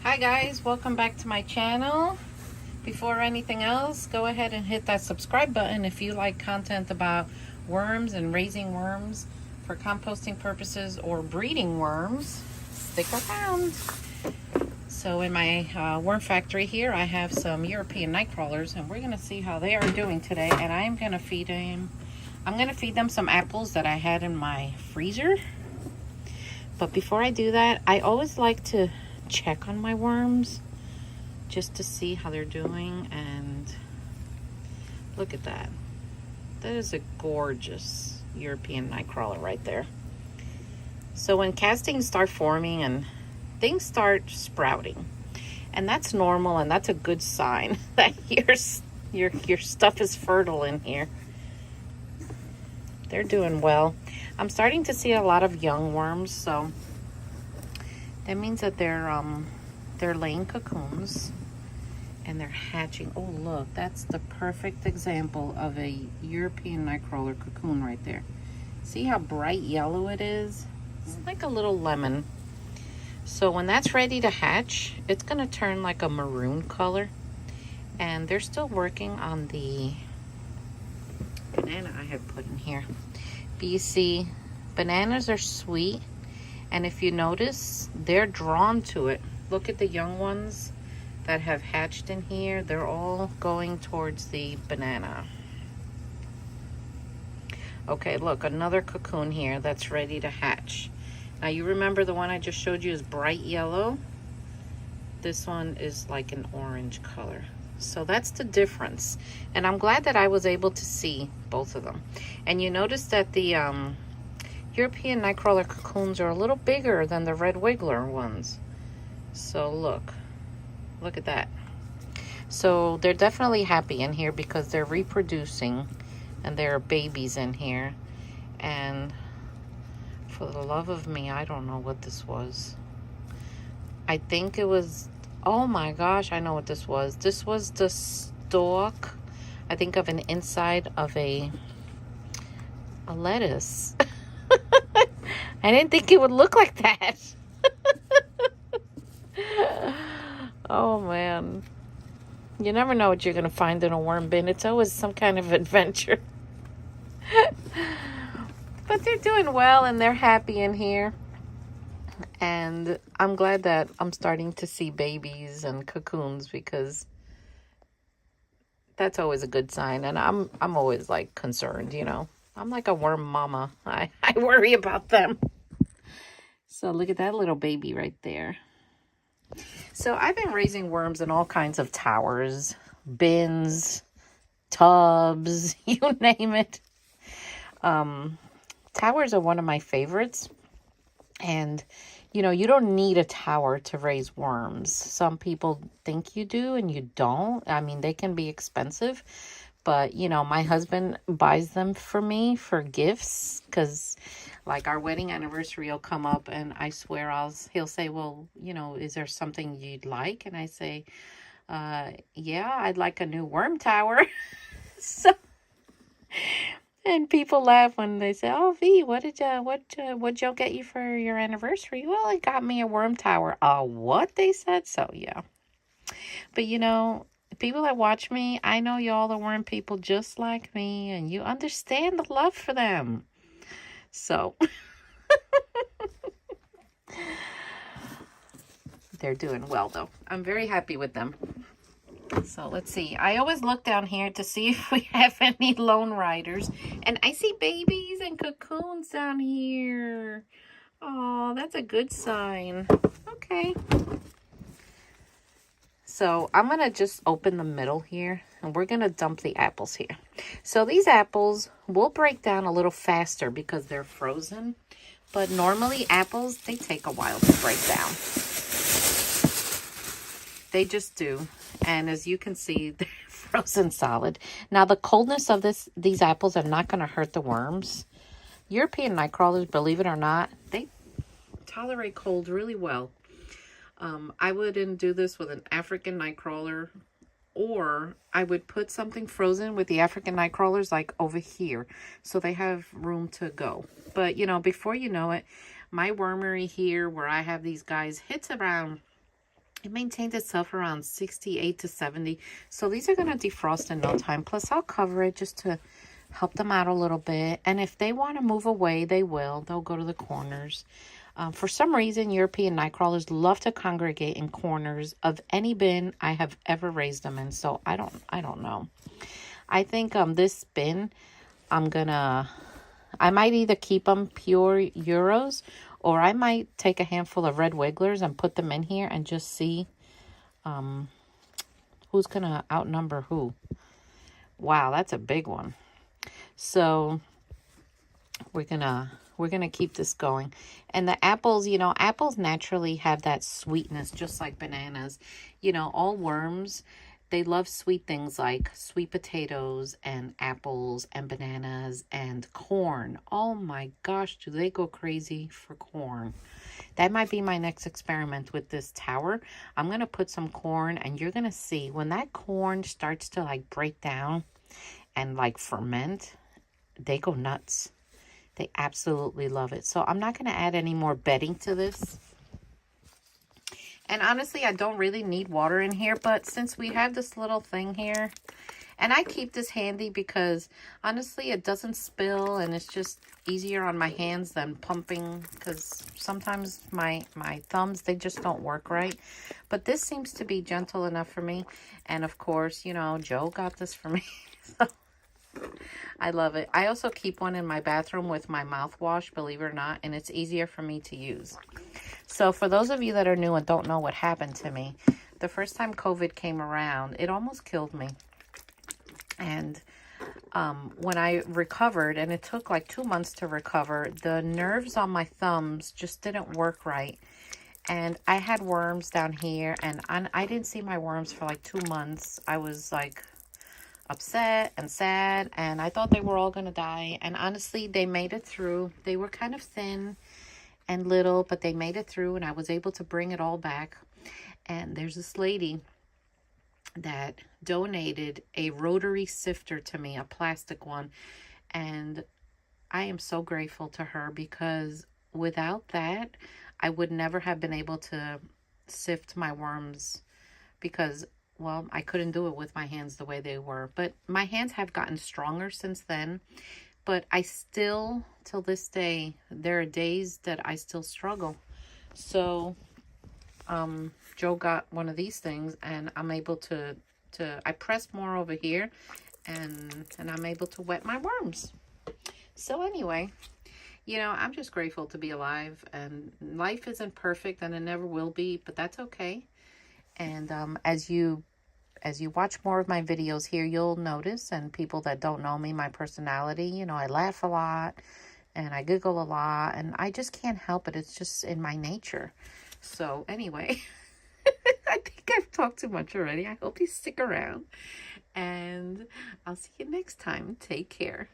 Hi guys, welcome back to my channel. Before anything else, go ahead and hit that subscribe button if you like content about worms and raising worms for composting purposes or breeding worms. Stick around. So in my worm factory here, I have some European night crawlers, and we're going to see how they are doing today. And I'm going to feed them some apples that I had in my freezer. But before I do that, I always like to check on my worms just to see how they're doing. And look at that. That is a gorgeous European night crawler right there. So when castings start forming and things start sprouting, and that's normal, and that's a good sign that your stuff is fertile in here. They're doing well. I'm starting to see a lot of young worms, so that means that they're laying cocoons and they're hatching. Oh look, that's the perfect example of a European nightcrawler cocoon right there. See how bright yellow it is? It's like a little lemon. So when that's ready to hatch, it's gonna turn like a maroon color. And they're still working on the banana I have put in here. But you see, bananas are sweet, and if you notice, they're drawn to it. Look at the young ones that have hatched in here. They're all going towards the banana. Okay, look, another cocoon here that's ready to hatch. Now you remember the one I just showed you is bright yellow. This one is like an orange color. So that's the difference. And I'm glad that I was able to see both of them. And you notice that the European nightcrawler cocoons are a little bigger than the red wiggler ones. So look at that. So they're definitely happy in here because they're reproducing and there are babies in here. And for the love of me, I don't know what this was. I think it was, oh my gosh, I know what this was. This was the stalk, I think, of an inside of a lettuce. I didn't think it would look like that. Oh man. You never know what you're going to find in a worm bin. It's always some kind of adventure. But they're doing well and they're happy in here. And I'm glad that I'm starting to see babies and cocoons, because that's always a good sign. And I'm always like concerned, you know. I'm like a worm mama. I worry about them. So look at that little baby right there. So I've been raising worms in all kinds of towers, bins, tubs, you name it. Towers are one of my favorites. And, you know, you don't need a tower to raise worms. Some people think you do and you don't. I mean, they can be expensive. But, you know, my husband buys them for me for gifts, because like our wedding anniversary will come up and I swear he'll say, well, you know, is there something you'd like? And I say, yeah, I'd like a new worm tower. So, and people laugh when they say, oh, V, what'd y'all get you for your anniversary? Well, it got me a worm tower. What, they said? So, yeah. But, you know, people that watch me, I know y'all are worm people just like me, and you understand the love for them. So, they're doing well, though. I'm very happy with them. So, let's see. I always look down here to see if we have any lone riders. And I see babies and cocoons down here. Oh, that's a good sign. Okay. So I'm going to just open the middle here, and we're going to dump the apples here. So these apples will break down a little faster because they're frozen. But normally apples, they take a while to break down. They just do. And as you can see, they're frozen solid. Now the coldness of these apples are not going to hurt the worms. European night crawlers, believe it or not, they tolerate cold really well. I wouldn't do this with an African night crawler, or I would put something frozen with the African night crawlers like over here, so they have room to go. But you know, before you know it, my wormery here where I have these guys hits around it maintains itself around 68 to 70. So these are going to defrost in no time. Plus, I'll cover it just to help them out a little bit. And if they want to move away, they will. They'll go to the corners. For some reason, European night crawlers love to congregate in corners of any bin I have ever raised them in. So I don't know. I think this bin, I might either keep them pure Euros, or I might take a handful of red wigglers and put them in here and just see who's going to outnumber who. Wow, that's a big one. So we're gonna keep this going. And the apples, you know, apples naturally have that sweetness, just like bananas. You know, all worms, they love sweet things like sweet potatoes and apples and bananas and corn. Oh my gosh, do they go crazy for corn. That might be my next experiment with this tower. I'm going to put some corn, and you're going to see when that corn starts to like break down and like ferment, they go nuts. They absolutely love it. So I'm not going to add any more bedding to this. And honestly, I don't really need water in here, but since we have this little thing here, and I keep this handy because honestly, it doesn't spill, and it's just easier on my hands than pumping, because sometimes my thumbs, they just don't work right. But this seems to be gentle enough for me. And of course, you know, Joe got this for me. So I love it. I also keep one in my bathroom with my mouthwash, believe it or not, and it's easier for me to use. So for those of you that are new and don't know what happened to me, the first time COVID came around, it almost killed me. And when I recovered, and it took like 2 months to recover, the nerves on my thumbs just didn't work right. And I had worms down here, and I didn't see my worms for like 2 months. I was like upset and sad, and I thought they were all going to die. And honestly, they made it through. They were kind of thin and little, but they made it through, and I was able to bring it all back. And there's this lady that donated a rotary sifter to me, a plastic one, and I am so grateful to her, because without that, I would never have been able to sift my worms, because, well, I couldn't do it with my hands the way they were. But my hands have gotten stronger since then, but I still, till this day, there are days that I still struggle. So Joe got one of these things, and I'm able to I press more over here, and I'm able to wet my worms. So anyway, you know, I'm just grateful to be alive, and life isn't perfect, and it never will be, but that's okay. And as you watch more of my videos here, you'll notice, and people that don't know me, my personality, you know, I laugh a lot, and I giggle a lot, and I just can't help it. It's just in my nature. So anyway, I think I've talked too much already. I hope you stick around, and I'll see you next time. Take care.